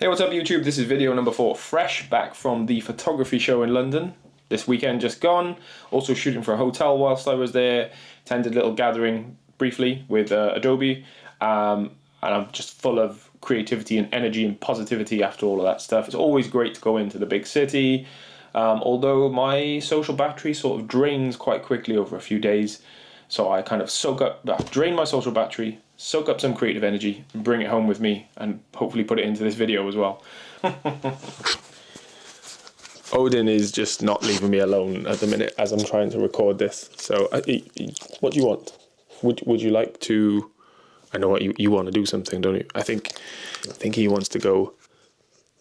Hey, what's up YouTube? This is video number 4, fresh back from the photography show in London. This weekend just gone, also shooting for a hotel whilst I was there, attended a little gathering briefly with Adobe, and I'm just full of creativity and energy and positivity after all of that stuff. It's always great to go into the big city, although my social battery sort of drains quite quickly over a few days, so I kind of drain my social battery, soak up some creative energy, and bring it home with me, and hopefully put it into this video as well. Odin is just not leaving me alone at the minute as I'm trying to record this. So, what do you want? Would you like to? I know what you want to do something, don't you? I think he wants to go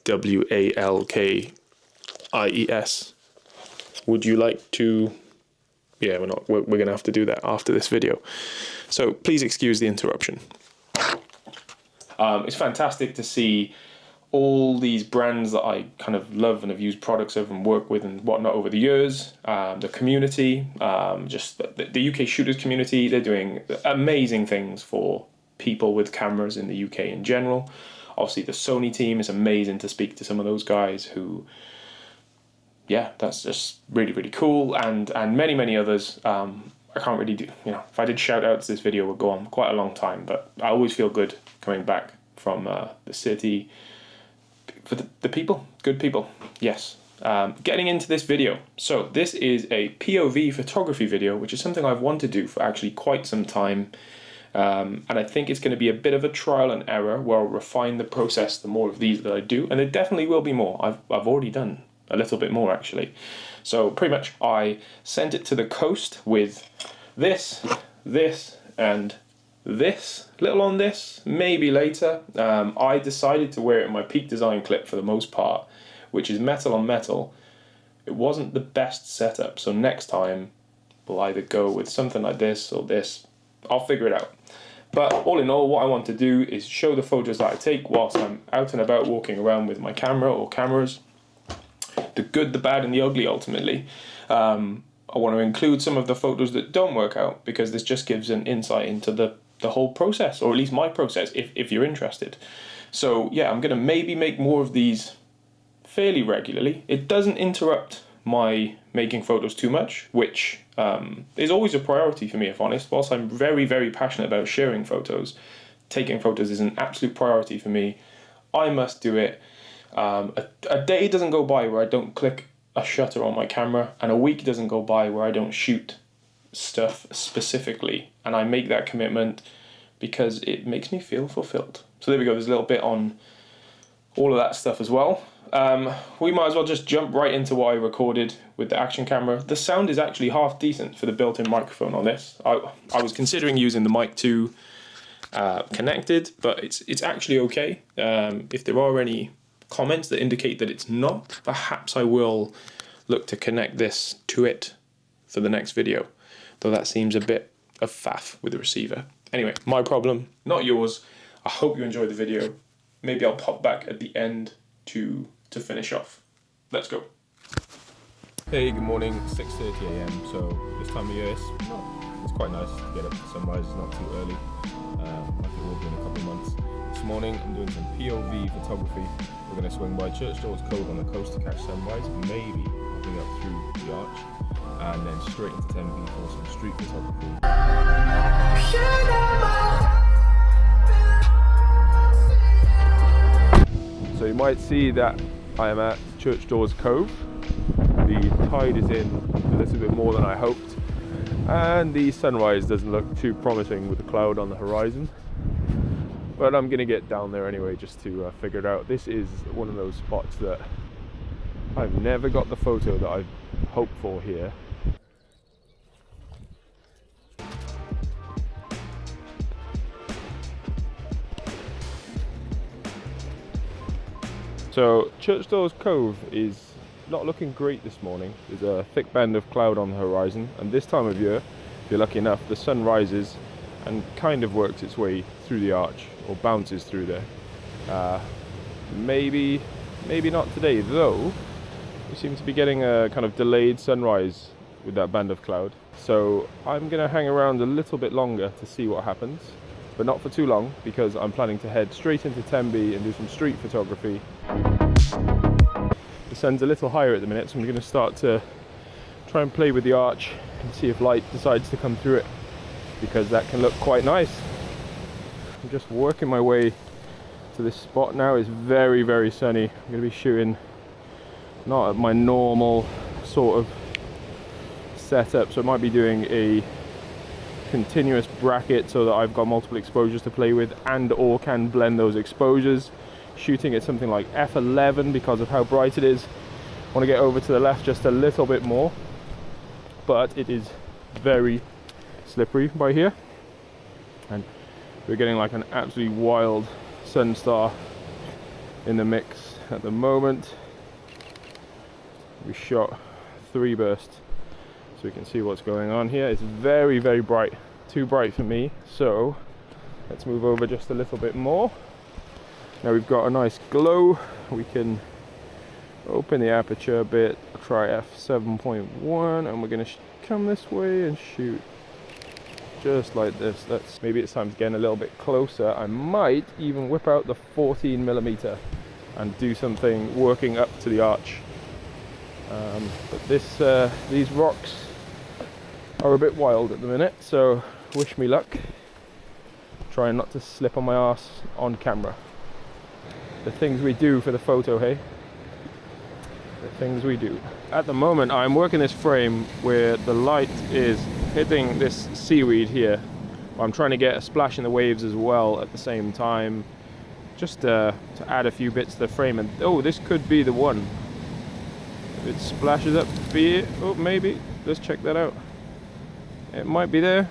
WALKIES. Would you like to? Yeah, we're gonna have to do that after this video. So please excuse the interruption. It's fantastic to see all these brands that I kind of love and have used products of and work with and whatnot over the years. The community, just the UK shooters community, they're doing amazing things for people with cameras in the UK in general. Obviously the Sony team, is amazing to speak to some of those guys who, yeah, that's just really, really cool, and many others. I can't really do, if I did shout outs, this video would go on quite a long time, but I always feel good coming back from the city for the people, good people, yes. Getting into this video. So this is a POV photography video, which is something I've wanted to do for actually quite some time. And I think it's going to be a bit of a trial and error where I'll refine the process the more of these that I do, and there definitely will be more. I've already done a little bit more actually. So pretty much I sent it to the coast with this, and this, little on this, maybe later. I decided to wear it in my peak design clip for the most part, which is metal on metal. It wasn't the best setup, so next time we'll either go with something like this or this. I'll figure it out. But all in all, what I want to do is show the photos that I take whilst I'm out and about walking around with my camera or cameras. The good, the bad, and the ugly, ultimately. I want to include some of the photos that don't work out, because this just gives an insight into the whole process, or at least my process, if you're interested. So yeah, I'm going to maybe make more of these fairly regularly. It doesn't interrupt my making photos too much, which is always a priority for me, if honest. Whilst I'm very, very passionate about sharing photos, taking photos is an absolute priority for me. I must do it. A day doesn't go by where I don't click a shutter on my camera, and a week doesn't go by where I don't shoot stuff specifically, and I make that commitment because it makes me feel fulfilled. So there we go, there's a little bit on all of that stuff as well. We might as well just jump right into what I recorded with the action camera. The sound is actually half decent for the built-in microphone on this. I was considering using the mic 2 connected, but it's actually okay. If there are any comments that indicate that it's not, perhaps I will look to connect this to it for the next video, though that seems a bit of faff with the receiver. Anyway, my problem, not yours. I hope you enjoyed the video. Maybe I'll pop back at the end to finish off. Let's go. Hey, good morning, 6:30 AM. So this time of year, it's quite nice to get up to sunrise. It's not too early, like it will be in a couple of months. This morning I'm doing some POV photography. We're going to swing by Church Doors Cove on the coast to catch sunrise, maybe hopping up through the arch, and then straight into Tenby for some street photography. So you might see that I am at Church Doors Cove. The tide is in a little bit more than I hoped, and the sunrise doesn't look too promising with the cloud on the horizon. But I'm going to get down there anyway just to figure it out. This is one of those spots that I've never got the photo that I've hoped for here. So Church Doors Cove is not looking great this morning. There's a thick band of cloud on the horizon, and this time of year, if you're lucky enough, the sun rises and kind of works its way through the arch, or bounces through there. Maybe not today, though. We seem to be getting a kind of delayed sunrise with that band of cloud. So I'm going to hang around a little bit longer to see what happens. but not for too long, because I'm planning to head straight into Tenby and do some street photography. The sun's a little higher at the minute, so I'm going to start to try and play with the arch and see if light decides to come through it, because that can look quite nice. I'm just working my way to this spot now. It's very, very sunny. I'm going to be shooting not at my normal sort of setup, so I might be doing a continuous bracket so that I've got multiple exposures to play with, and or can blend those exposures, shooting at something like f11 because of how bright it is. I want to get over to the left just a little bit more, but it is very slippery by here, and we're getting like an absolutely wild sun star in the mix at the moment. We shot 3 bursts, so we can see what's going on here. It's very, very bright, too bright for me, so let's move over just a little bit more. Now we've got a nice glow. We can open the aperture a bit, try f7.1, and we're going to come this way and shoot just like this. Maybe it's time to get a little bit closer. I might even whip out the 14mm and do something working up to the arch. But these rocks are a bit wild at the minute, so wish me luck. Trying not to slip on my arse on camera. The things we do for the photo, hey? The things we do. At the moment I'm working this frame where the light is hitting this seaweed here. I'm trying to get a splash in the waves as well at the same time, just to add a few bits to the frame. And oh, this could be the one. If it splashes up here, oh maybe, let's check that out. It might be there.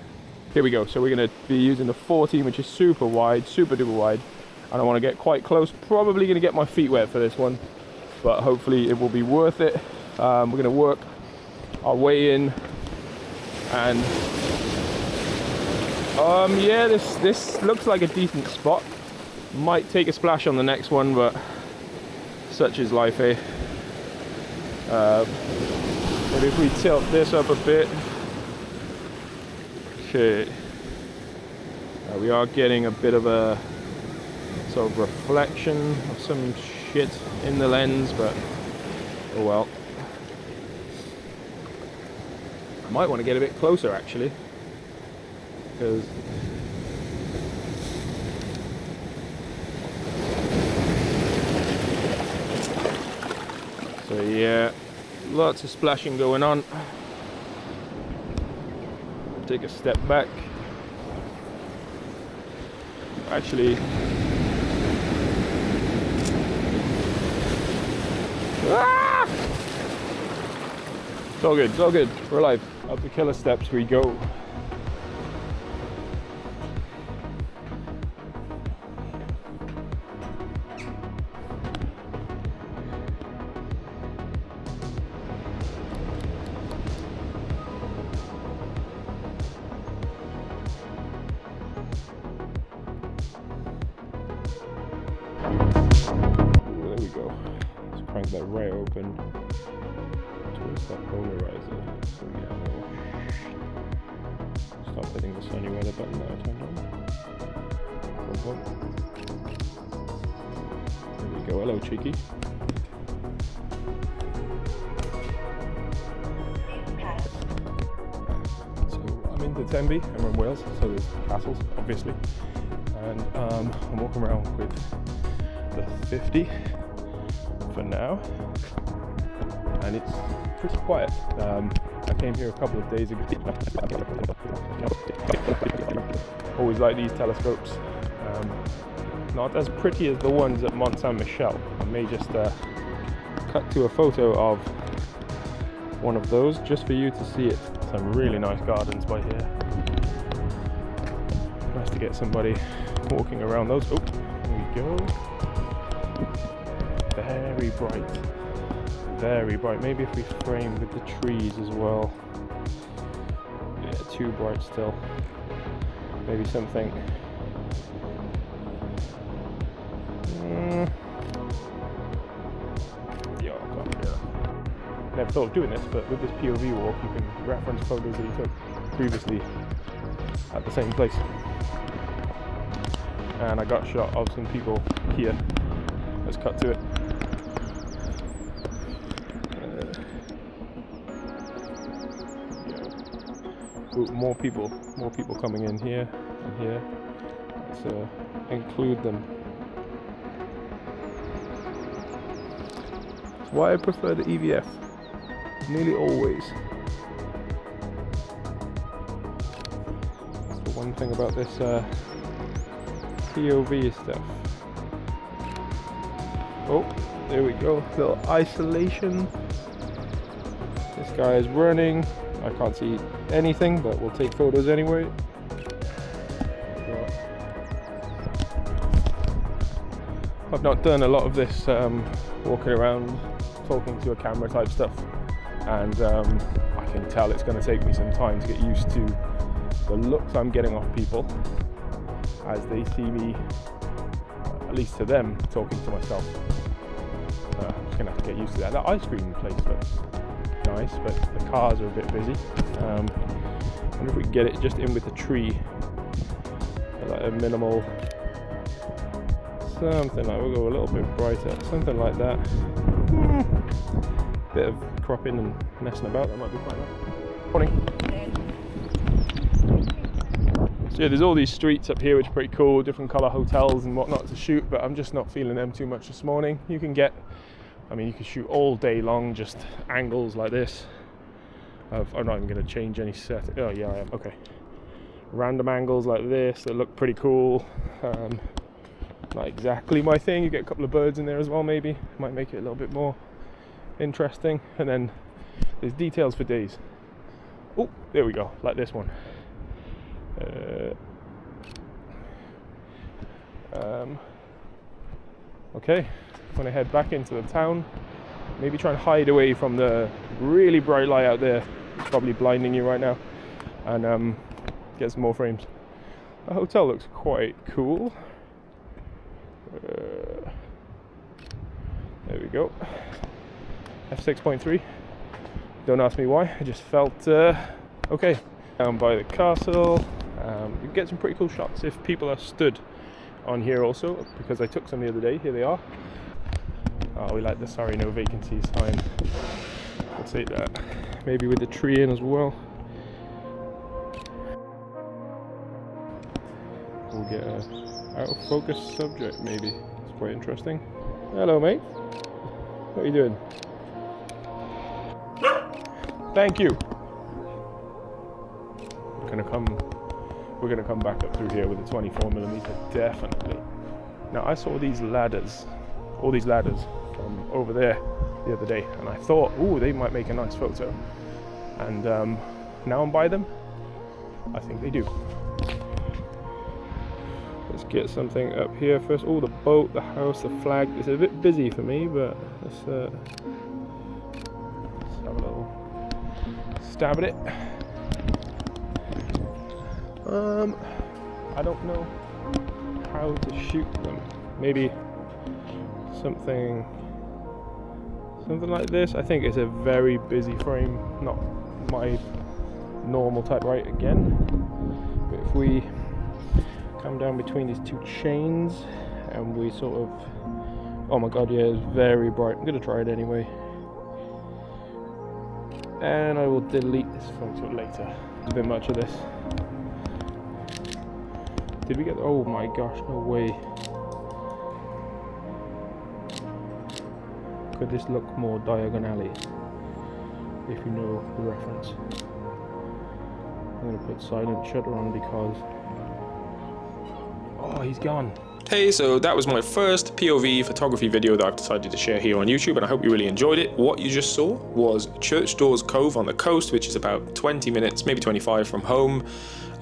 Here we go. So we're going to be using the 14, which is super wide, super duper wide, and I want to get quite close. Probably going to get my feet wet for this one, but hopefully it will be worth it. We're going to work our way in, and yeah, this looks like a decent spot. Might take a splash on the next one, but such is life, eh? But if we tilt this up a bit, okay, we are getting a bit of a sort of reflection of some shit in the lens, but oh well. I might want to get a bit closer actually, because so yeah, lots of splashing going on. Take a step back. Actually, ah! It's all good, it's all good. We're alive. Up the killer steps we go. There we go. Let's crank that right open. Twist that polarizer. So yeah, we'll stop hitting the sunny weather button that I turned on. There we go. Hello, cheeky. So I'm into Tenby. I'm in Wales, so there's castles, obviously, and I'm walking around with the 50 for now, and it's pretty quiet. I came here a couple of days ago. Always like these telescopes. Not as pretty as the ones at Mont Saint Michel. I may just cut to a photo of one of those just for you to see it. Some really nice gardens by here. Nice to get somebody walking around those. Oh, there we go. Very bright, very bright. Maybe if we frame with the trees as well. Yeah, too bright still. Maybe something. Yeah, I can't hear that. Never thought of doing this, but with this POV walk, you can reference photos that you took previously at the same place. and I got a shot of some people here. Let's cut to it. Ooh, more people coming in here and here. Let's include them. That's why I prefer the EVF, nearly always. That's the one thing about this POV stuff. Oh, there we go, little isolation. This guy is running. I can't see anything, but we'll take photos anyway. I've not done a lot of this walking around talking to a camera type stuff, and I can tell it's going to take me some time to get used to the looks I'm getting off people as they see me, at least to them, talking to myself. I'm just going to have to get used to that. That ice cream place looks nice, but the cars are a bit busy. I wonder if we can get it just in with the tree, like a minimal, something like, we'll go a little bit brighter, something like that. Bit of cropping and messing about, that might be quite nice. Morning. So yeah, there's all these streets up here which are pretty cool, different colour hotels and whatnot to shoot, but I'm just not feeling them too much this morning. You can shoot all day long, just angles like this. I'm not even going to change any set. Oh yeah, I am. Okay. Random angles like this that look pretty cool. Not exactly my thing. You get a couple of birds in there as well, maybe. Might make it a little bit more interesting. And then there's details for days. Oh, there we go. Like this one. Okay. I'm going to head back into the town. Maybe try and hide away from the really bright light out there. It's probably blinding you right now. And get some more frames. The hotel looks quite cool. There we go. F6.3. Don't ask me why. I just felt okay. Down by the castle. You can get some pretty cool shots if people are stood on here also, because I took some the other day. Here they are. Oh, we like the sorry no vacancies sign. We'll take that. Maybe with the tree in as well. We'll get a out of focus subject maybe. It's quite interesting. Hello mate. What are you doing? Thank you. We're gonna come back up through here with a 24mm, definitely. Now I saw these ladders, all these ladders from over there the other day, and I thought, ooh, they might make a nice photo. And now I'm by them. I think they do. Let's get something up here first. Oh, the boat, the house, the flag. It's a bit busy for me, but let's have a little stab at it. I don't know how to shoot them. Maybe something like this. I think it's a very busy frame, not my normal type right again. But if we come down between these two chains and we sort of, oh my god, yeah, it's very bright. I'm gonna try it anyway, and I will delete this photo later. There's a bit much of this. Did we get, oh my gosh, no way. Could this look more diagonally, if you know the reference? I'm going to put silent shutter on because, oh, he's gone. Hey, so that was my first POV photography video that I've decided to share here on YouTube, and I hope you really enjoyed it. What you just saw was Church Doors Cove on the coast, which is about 20 minutes, maybe 25 from home.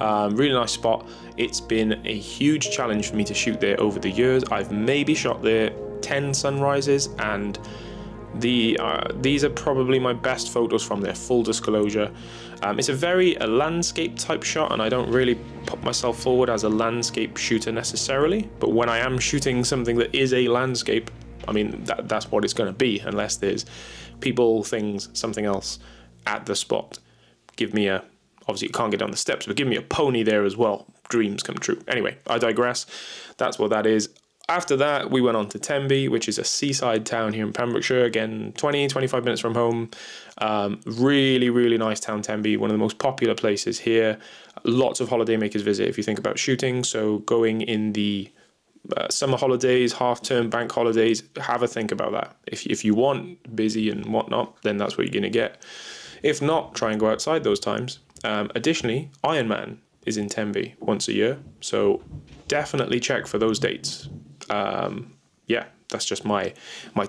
Really nice spot. It's been a huge challenge for me to shoot there over the years. I've maybe shot there 10 sunrises, and these are probably my best photos from there, full disclosure. It's a very landscape type shot, and I don't really put myself forward as a landscape shooter necessarily, but when I am shooting something that is a landscape, I mean, that's what it's going to be, unless there's people, things, something else at the spot. Give me a, obviously you can't get down the steps, but give me a pony there as well. dreams come true. Anyway, I digress. That's what that is. After that, we went on to Tenby, which is a seaside town here in Pembrokeshire. Again, 20-25 minutes from home. Really, really nice town, Tenby. One of the most popular places here. Lots of holidaymakers visit if you think about shooting. So going in the summer holidays, half-term, bank holidays, have a think about that. If you want busy and whatnot, then that's what you're going to get. If not, try and go outside those times. Additionally, Ironman is in Tenby once a year. So definitely check for those dates. Yeah, that's just my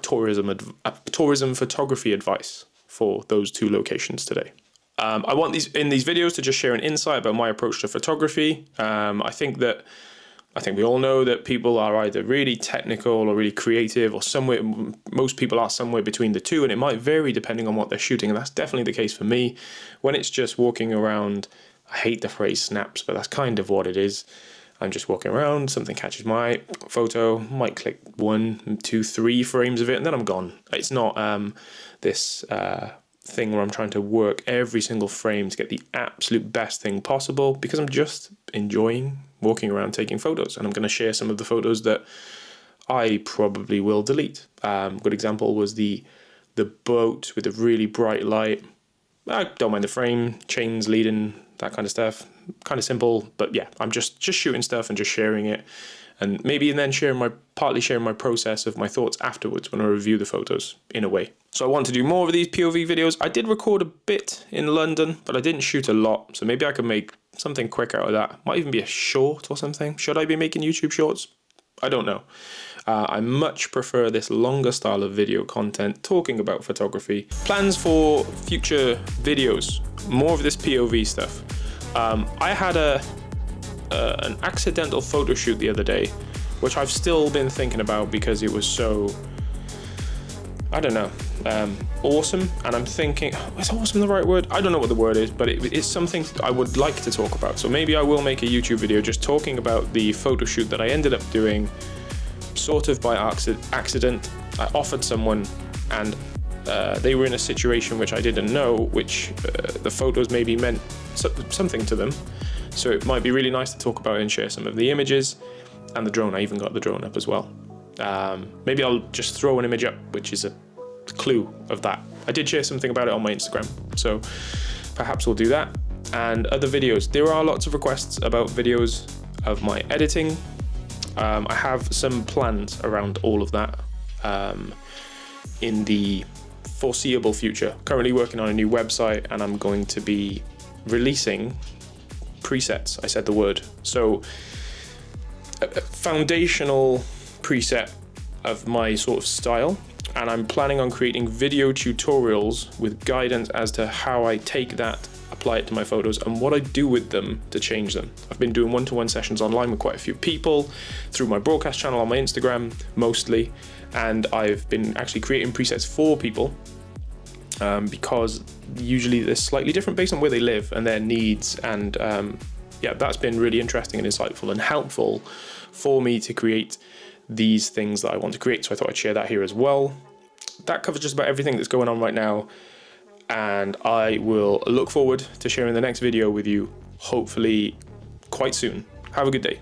tourism photography advice for those two locations today. I want these videos to just share an insight about my approach to photography. I think we all know that people are either really technical or really creative, or somewhere. Most people are somewhere between the two, and it might vary depending on what they're shooting. And that's definitely the case for me. When it's just walking around, I hate the phrase snaps, but that's kind of what it is. I'm just walking around, something catches my eye, photo, might click 1, 2, 3 frames of it, and then I'm gone. It's not this thing where I'm trying to work every single frame to get the absolute best thing possible, because I'm just enjoying walking around taking photos, and I'm going to share some of the photos that I probably will delete. Good example was the boat with a really bright light. I don't mind the frame, chains leading, that kind of stuff. Kind of simple, but yeah, I'm just shooting stuff and just sharing it, and then partly sharing my process of my thoughts afterwards when I review the photos in a way. So I want to do more of these POV videos. I did record a bit in London, but I didn't shoot a lot, so maybe I could make something quick out of that. Might even be a short or something. Should I be making YouTube shorts? I don't know. I much prefer this longer style of video content talking about photography. Plans for future videos, more of this POV stuff. I had an accidental photo shoot the other day, which I've still been thinking about because it was so, I don't know, awesome. And I'm thinking, is awesome the right word? I don't know what the word is, but it's something I would like to talk about. So maybe I will make a YouTube video just talking about the photo shoot that I ended up doing sort of by accident. I offered someone, and they were in a situation which I didn't know, which the photos maybe meant something to them. So it might be really nice to talk about and share some of the images, and the drone. I even got the drone up as well. Maybe I'll just throw an image up, which is a clue of that. I did share something about it on my Instagram, so perhaps we'll do that. And other videos. There are lots of requests about videos of my editing. I have some plans around all of that in the foreseeable future. Currently working on a new website, and I'm going to be releasing presets. I said the word. So a foundational preset of my sort of style, and I'm planning on creating video tutorials with guidance as to how I take that, apply it to my photos, and what I do with them to change them. I've been doing one-to-one sessions online with quite a few people through my broadcast channel on my Instagram mostly, and I've been actually creating presets for people because usually they're slightly different based on where they live and their needs, and yeah, that's been really interesting and insightful and helpful for me to create these things that I want to create. So I thought I'd share that here as well. That covers just about everything that's going on right now, and I will look forward to sharing the next video with you, hopefully quite soon. Have a good day.